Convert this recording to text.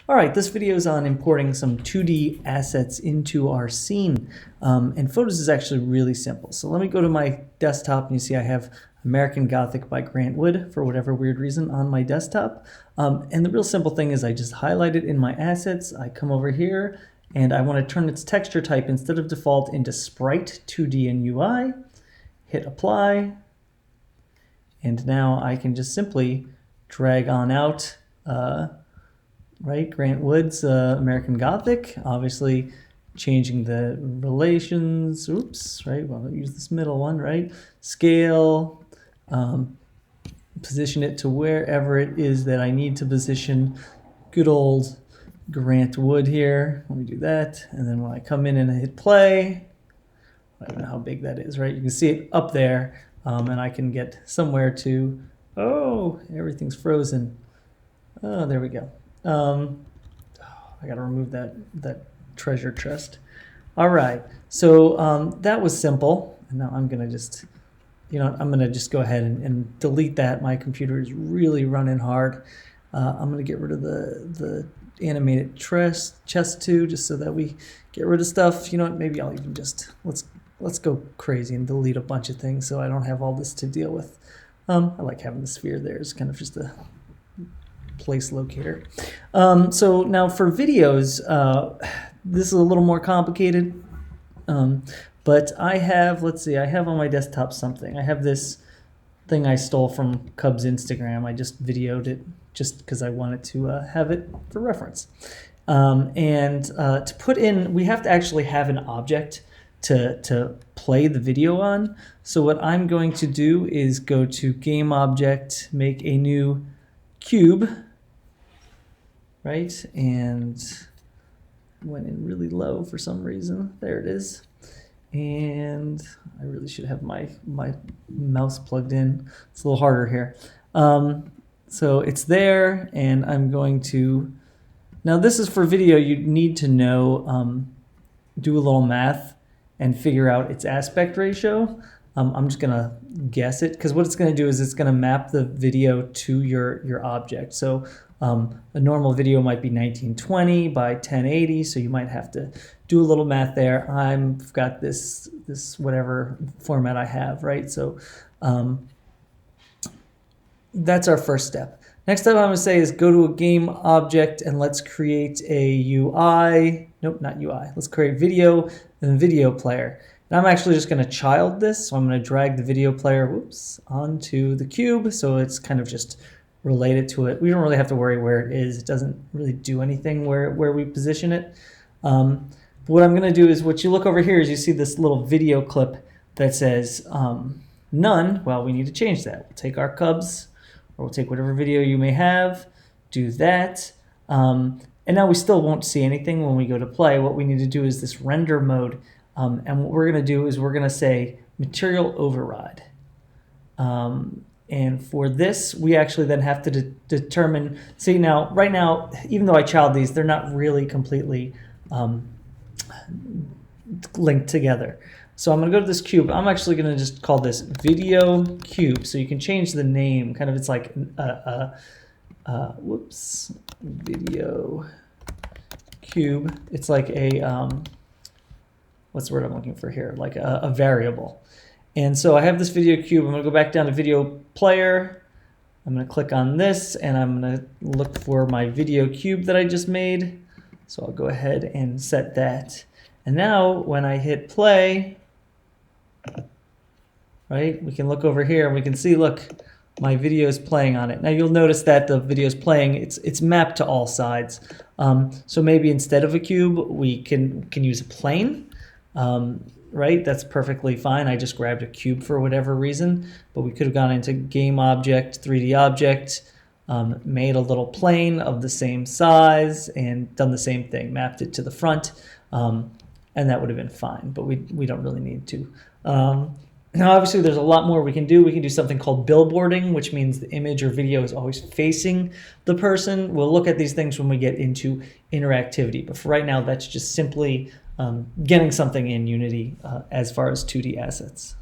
All right, this video is on importing some 2D assets into our scene. And Photos is actually really simple. So let me go to my desktop and you see I have American Gothic by Grant Wood for whatever weird reason on my desktop. And the real simple thing is I just highlight it in my assets. I come over here and I want to turn its texture type instead of default into Sprite 2D and UI. Hit apply. And now I can just simply drag on out right, Grant Wood's American Gothic, obviously changing the relations, oops, right, well, I'll use this middle one, right, scale, position it to wherever it is that I need to position good old Grant Wood here. Let me do that, and then when I come in and I hit play, I don't know how big that is, right, you can see it up there, and I can get somewhere to, oh, everything's frozen. Oh, there we go. I gotta remove that treasure chest. All right, so that was simple. And now I'm gonna just, I'm gonna just go ahead and delete that. My computer is really running hard. I'm gonna get rid of the animated chest too, just so that we get rid of stuff. You know what? Maybe I'll even just let's go crazy and delete a bunch of things so I don't have all this to deal with. I like having the sphere there. It's kind of just a place locator. So now for videos, this is a little more complicated, but I have, let's see, I have on my desktop something. I have this thing I stole from Cub's Instagram. I just videoed it just because I wanted to have it for reference. To put in, we have to actually have an object to play the video on. So what I'm going to do is go to Game Object, make a new cube, right, and went in really low for some reason. There it is. And I really should have my mouse plugged in. It's a little harder here. So it's there, and I'm going to, now this is for video. You need to know, do a little math and figure out its aspect ratio. I'm just gonna guess it, because what it's gonna do is it's gonna map the video to your object. So a normal video might be 1920 by 1080, so you might have to do a little math there. I've got this whatever format I have, right? So that's our first step. Next step I'm gonna say is go to a game object and let's create a UI. Nope, not UI. Let's create video and video player. And I'm actually just going to child this, so I'm going to drag the video player, whoops, onto the cube, so it's kind of just related to it. We don't really have to worry where it is. It doesn't really do anything where we position it. But what I'm going to do is, what you look over here is you see this little video clip that says none. Well, we need to change that. We'll take our Cubs, or we'll take whatever video you may have, do that. And now we still won't see anything when we go to play. What we need to do is this render mode. And what we're going to do is we're going to say material override. And for this, we actually then have to determine, see now, right now, even though I child these, they're not really completely linked together. So I'm going to go to this cube. I'm actually going to just call this video cube. So you can change the name, kind of, it's like, whoops, video cube. It's like a, what's the word I'm looking for here? Like a variable. And so I have this video cube. I'm going to go back down to video player. I'm going to click on this and I'm going to look for my video cube that I just made. So I'll go ahead and set that. And now when I hit play, right, we can look over here and we can see, look, my video is playing on it. Now you'll notice that the video is playing, it's mapped to all sides. So maybe instead of a cube, we can use a plane. Right, that's perfectly fine. I just grabbed a cube for whatever reason, but we could have gone into game object, 3D object, made a little plane of the same size and done the same thing, mapped it to the front, and that would have been fine, but we don't really need to. Now obviously there's a lot more we can do. We can do something called billboarding, which means the image or video is always facing the person. We'll look at these things when we get into interactivity, but for right now, that's just simply getting something in Unity as far as 2D assets.